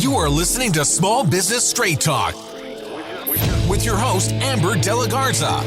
You are listening to Small Business Straight Talk with your host, Amber De La Garza.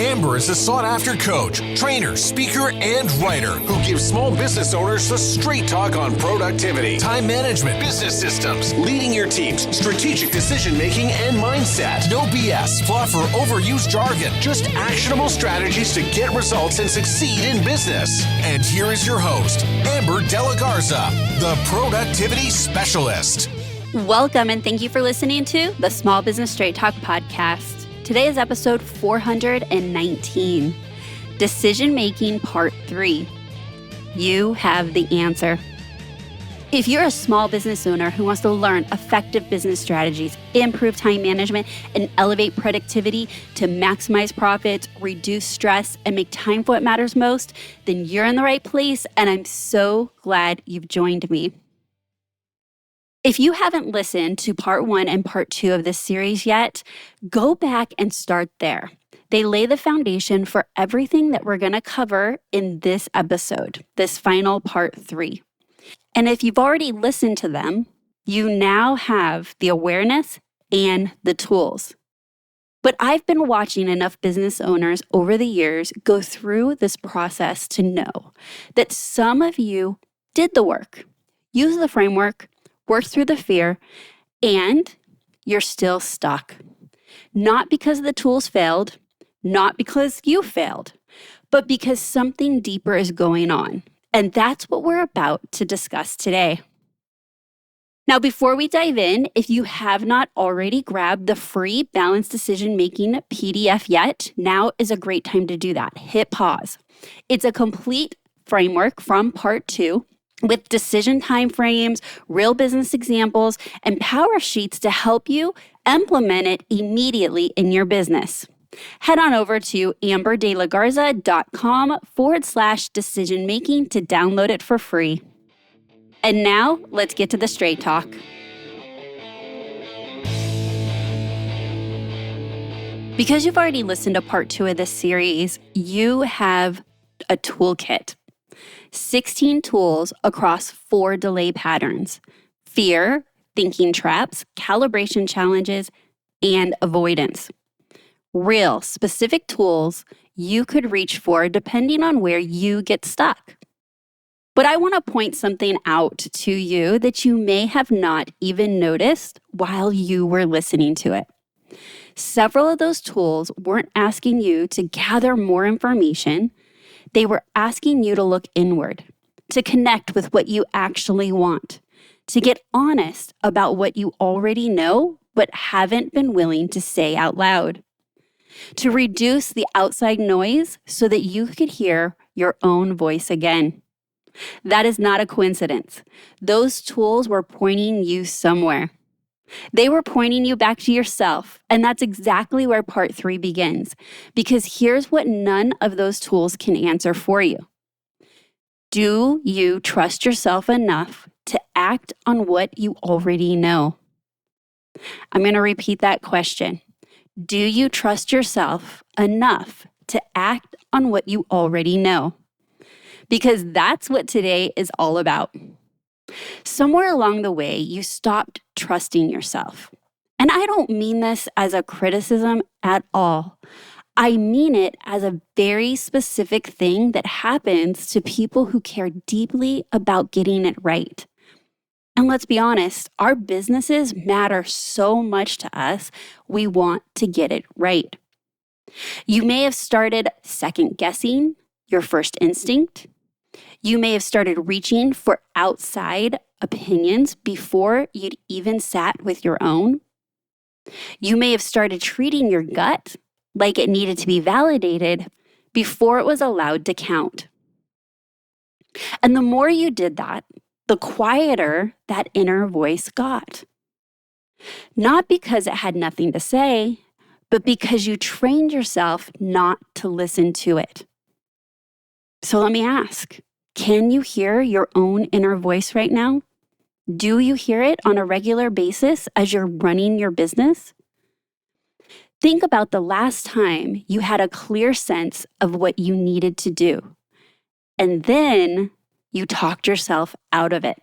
Amber is a sought-after coach, trainer, speaker, and writer who gives small business owners the straight talk on productivity, time management, business systems, leading your teams, strategic decision-making, and mindset. No BS, fluff, or overused jargon. Just actionable strategies to get results and succeed in business. And here is your host, Amber De La Garza, the productivity specialist. Welcome, and thank you for listening to the Small Business Straight Talk podcast. Today is episode 419, Decision Making Part 3. You have the answer. If you're a small business owner who wants to learn effective business strategies, improve time management, and elevate productivity to maximize profits, reduce stress, and make time for what matters most, then you're in the right place, and I'm so glad you've joined me. If you haven't listened to part 1 and part 2 of this series yet, go back and start there. They lay the foundation for everything that we're going to cover in this episode, this final part 3. And if you've already listened to them, you now have the awareness and the tools. But I've been watching enough business owners over the years go through this process to know that some of you did the work, used the framework, work through the fear, and you're still stuck. Not because the tools failed, not because you failed, but because something deeper is going on. And that's what we're about to discuss today. Now, before we dive in, if you have not already grabbed the free Balanced Decision Making PDF yet, now is a great time to do that. Hit pause. It's a complete framework from part 2, with decision timeframes, real business examples, and power sheets to help you implement it immediately in your business. Head on over to amberdelagarza.com/decision making to download it for free. And now let's get to the straight talk. Because you've already listened to part 2 of this series, you have a toolkit. 16 tools across 4 delay patterns: fear, thinking traps, calibration challenges, and avoidance. Real, specific tools you could reach for depending on where you get stuck. But I want to point something out to you that you may have not even noticed while you were listening to it. Several of those tools weren't asking you to gather more information. They were asking you to look inward, to connect with what you actually want, to get honest about what you already know but haven't been willing to say out loud, to reduce the outside noise so that you could hear your own voice again. That is not a coincidence. Those tools were pointing you somewhere. They were pointing you back to yourself, and that's exactly where part 3 begins, because here's what none of those tools can answer for you. Do you trust yourself enough to act on what you already know? I'm going to repeat that question. Do you trust yourself enough to act on what you already know? Because that's what today is all about. Somewhere along the way, you stopped trusting yourself. And I don't mean this as a criticism at all. I mean it as a very specific thing that happens to people who care deeply about getting it right. And let's be honest, our businesses matter so much to us, we want to get it right. You may have started second guessing your first instinct. You may have started reaching for outside opinions before you'd even sat with your own. You may have started treating your gut like it needed to be validated before it was allowed to count. And the more you did that, the quieter that inner voice got. Not because it had nothing to say, but because you trained yourself not to listen to it. So let me ask, can you hear your own inner voice right now? Do you hear it on a regular basis as you're running your business? Think about the last time you had a clear sense of what you needed to do, and then you talked yourself out of it.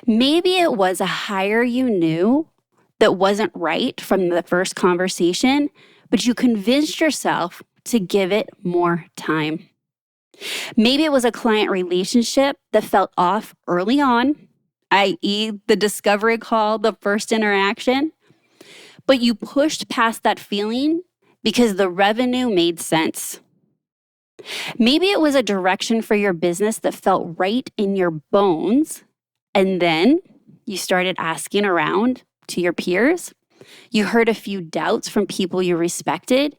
Maybe it was a hire you knew that wasn't right from the first conversation, but you convinced yourself to give it more time. Maybe it was a client relationship that felt off early on, i.e., the discovery call, the first interaction, but you pushed past that feeling because the revenue made sense. Maybe it was a direction for your business that felt right in your bones, and then you started asking around to your peers. You heard a few doubts from people you respected,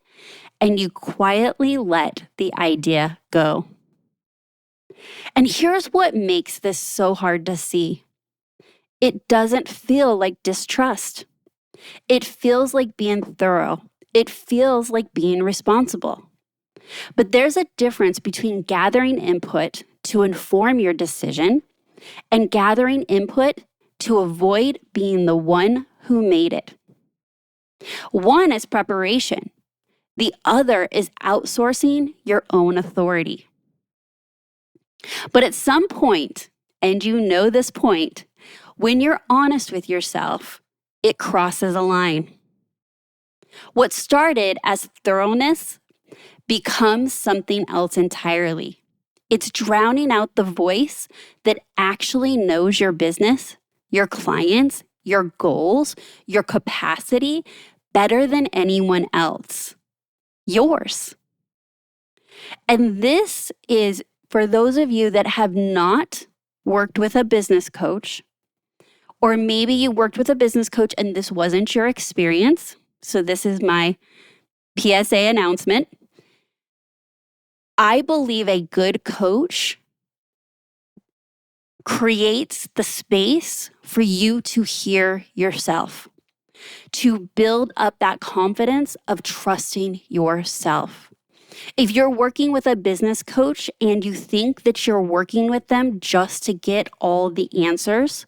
and you quietly let the idea go. And here's what makes this so hard to see. It doesn't feel like distrust. It feels like being thorough. It feels like being responsible. But there's a difference between gathering input to inform your decision and gathering input to avoid being the one who made it. One is preparation. The other is outsourcing your own authority. But at some point, and you know this point, when you're honest with yourself, it crosses a line. What started as thoroughness becomes something else entirely. It's drowning out the voice that actually knows your business, your clients, your goals, your capacity better than anyone else. Yours. And this is for those of you that have not worked with a business coach, or maybe you worked with a business coach and this wasn't your experience. So this is my PSA announcement. I believe a good coach creates the space for you to hear yourself, to build up that confidence of trusting yourself. If you're working with a business coach and you think that you're working with them just to get all the answers,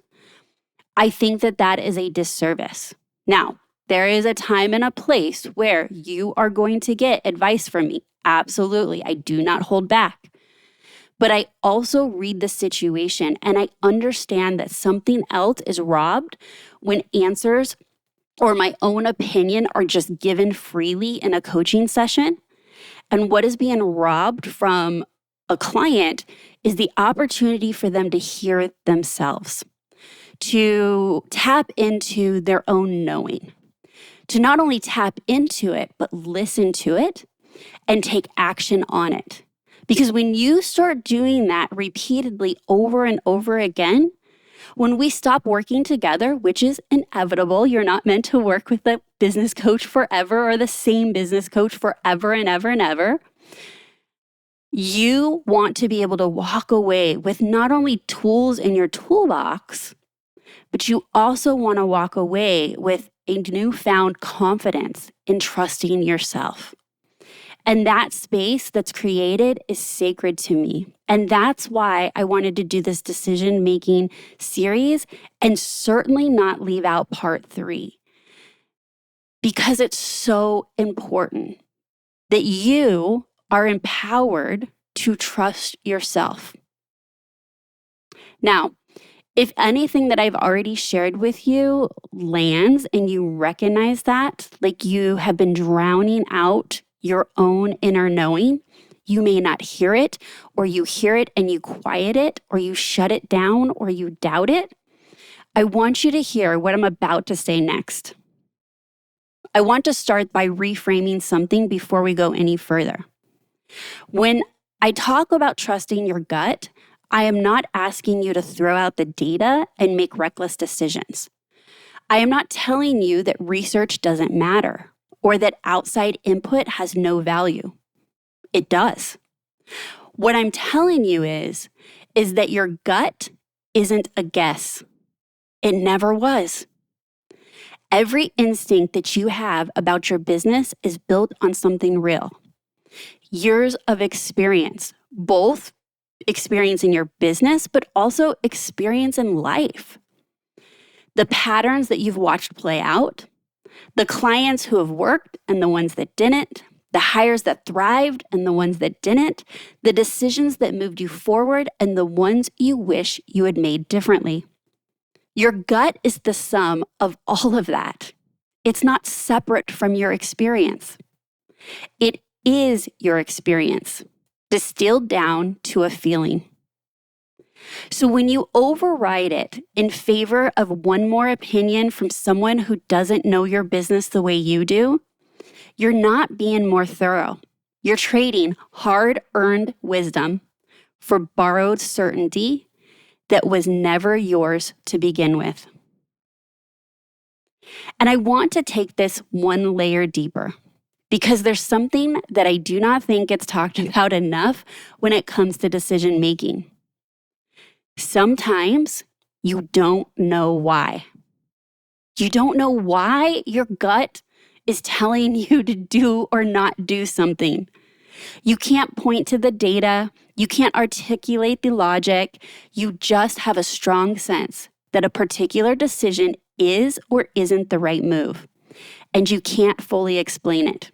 I think that that is a disservice. Now, there is a time and a place where you are going to get advice from me. Absolutely. I do not hold back. But I also read the situation and I understand that something else is robbed when answers or my own opinion are just given freely in a coaching session. And what is being robbed from a client is the opportunity for them to hear themselves, to tap into their own knowing, to not only tap into it, but listen to it and take action on it. Because when you start doing that repeatedly over and over again, when we stop working together, which is inevitable, you're not meant to work with a business coach forever or the same business coach forever and ever and ever. You want to be able to walk away with not only tools in your toolbox, but you also want to walk away with a newfound confidence in trusting yourself. And that space that's created is sacred to me. And that's why I wanted to do this decision-making series and certainly not leave out part 3. Because it's so important that you are empowered to trust yourself. Now, if anything that I've already shared with you lands and you recognize that, like you have been drowning out your own inner knowing, you may not hear it, or you hear it and you quiet it, or you shut it down, or you doubt it, I want you to hear what I'm about to say next. I want to start by reframing something before we go any further. When I talk about trusting your gut, I am not asking you to throw out the data and make reckless decisions. I am not telling you that research doesn't matter or that outside input has no value. It does. What I'm telling you is that your gut isn't a guess. It never was. Every instinct that you have about your business is built on something real. Years of experience, both experience in your business, but also experience in life. The patterns that you've watched play out, the clients who have worked and the ones that didn't, the hires that thrived and the ones that didn't, the decisions that moved you forward and the ones you wish you had made differently. Your gut is the sum of all of that. It's not separate from your experience. It is your experience, distilled down to a feeling. So when you override it in favor of one more opinion from someone who doesn't know your business the way you do, you're not being more thorough. You're trading hard-earned wisdom for borrowed certainty that was never yours to begin with. And I want to take this one layer deeper because there's something that I do not think gets talked about enough when it comes to decision making. Sometimes you don't know why. You don't know why your gut is telling you to do or not do something. You can't point to the data. You can't articulate the logic. You just have a strong sense that a particular decision is or isn't the right move, and you can't fully explain it.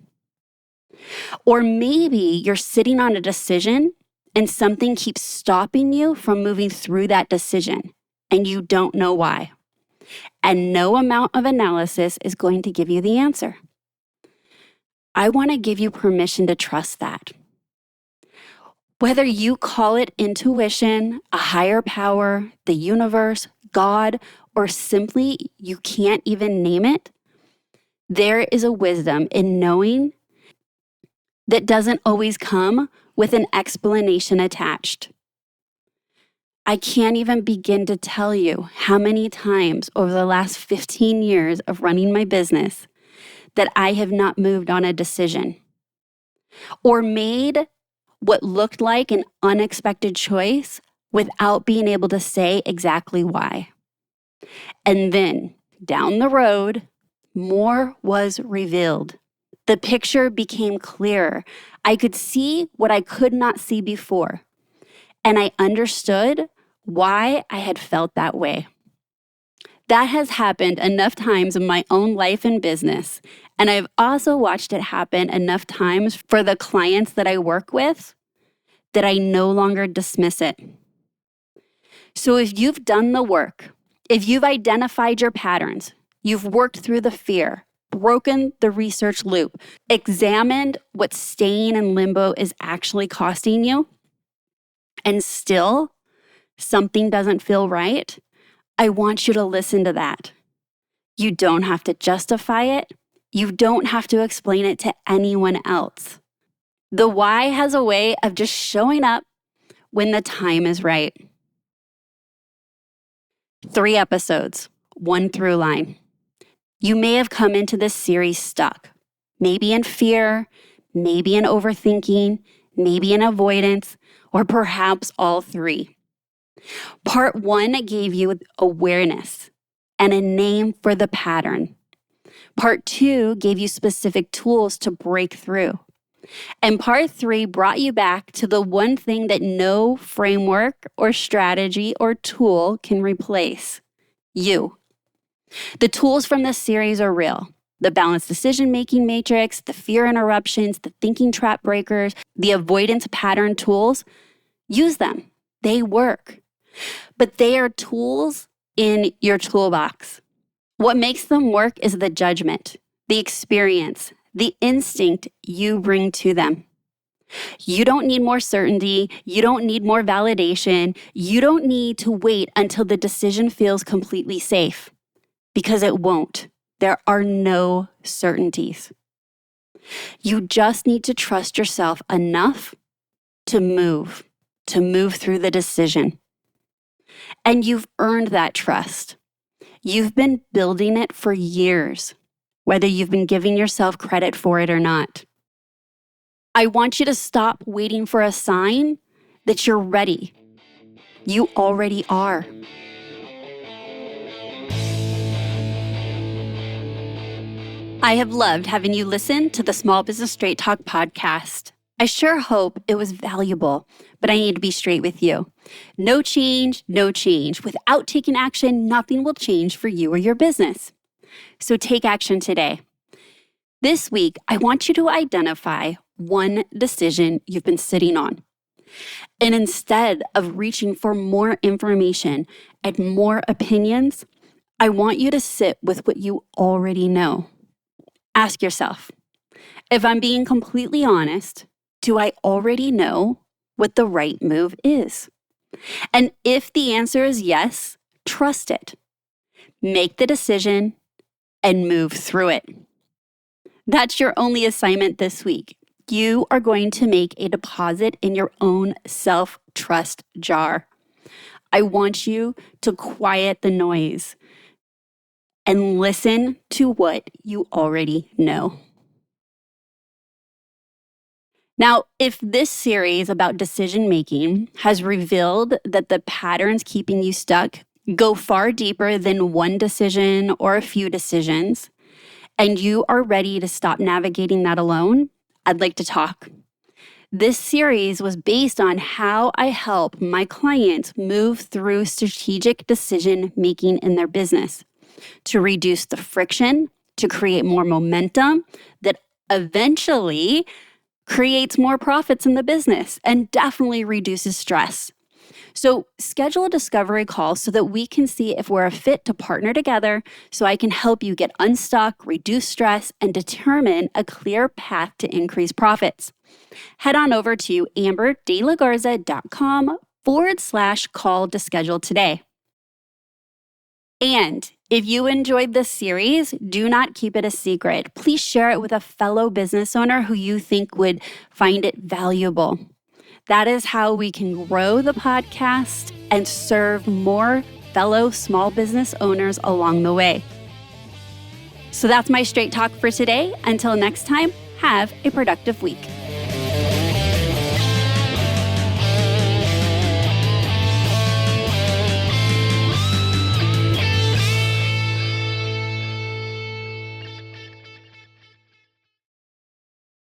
Or maybe you're sitting on a decision and something keeps stopping you from moving through that decision, and you don't know why. And no amount of analysis is going to give you the answer. I want to give you permission to trust that. Whether you call it intuition, a higher power, the universe, God, or simply you can't even name it, there is a wisdom in knowing that doesn't always come with an explanation attached. I can't even begin to tell you how many times over the last 15 years of running my business that I have not moved on a decision or made what looked like an unexpected choice without being able to say exactly why. And then down the road, more was revealed. The picture became clearer. I could see what I could not see before. And I understood why I had felt that way. That has happened enough times in my own life and business. And I've also watched it happen enough times for the clients that I work with that I no longer dismiss it. So if you've done the work, if you've identified your patterns, you've worked through the fear, broken the research loop, examined what staying in limbo is actually costing you, and still something doesn't feel right, I want you to listen to that. You don't have to justify it. You don't have to explain it to anyone else. The why has a way of just showing up when the time is right. 3 episodes, 1 through line. You may have come into this series stuck, maybe in fear, maybe in overthinking, maybe in avoidance, or perhaps all 3. Part 1 gave you awareness and a name for the pattern. Part 2 gave you specific tools to break through. And part 3 brought you back to the one thing that no framework or strategy or tool can replace: you. The tools from this series are real. The balanced decision-making matrix, the fear interruptions, the thinking trap breakers, the avoidance pattern tools. Use them. They work. But they are tools in your toolbox. What makes them work is the judgment, the experience, the instinct you bring to them. You don't need more certainty. You don't need more validation. You don't need to wait until the decision feels completely safe, because it won't. There are no certainties. You just need to trust yourself enough to move through the decision. And you've earned that trust. You've been building it for years, whether you've been giving yourself credit for it or not. I want you to stop waiting for a sign that you're ready. You already are. I have loved having you listen to the Small Business Straight Talk podcast. I sure hope it was valuable, but I need to be straight with you. No change, no change. Without taking action, nothing will change for you or your business. So take action today. This week, I want you to identify one decision you've been sitting on. And instead of reaching for more information and more opinions, I want you to sit with what you already know. Ask yourself, if I'm being completely honest, do I already know what the right move is? And if the answer is yes, trust it. Make the decision and move through it. That's your only assignment this week. You are going to make a deposit in your own self-trust jar. I want you to quiet the noise and listen to what you already know. Now, if this series about decision making has revealed that the patterns keeping you stuck go far deeper than one decision or a few decisions, and you are ready to stop navigating that alone, I'd like to talk. This series was based on how I help my clients move through strategic decision making in their business to reduce the friction, to create more momentum that eventually creates more profits in the business and definitely reduces stress. So schedule a discovery call so that we can see if we're a fit to partner together so I can help you get unstuck, reduce stress, and determine a clear path to increase profits. Head on over to amberdelagarza.com/call to schedule today. And if you enjoyed this series, do not keep it a secret. Please share it with a fellow business owner who you think would find it valuable. That is how we can grow the podcast and serve more fellow small business owners along the way. So that's my straight talk for today. Until next time, have a productive week.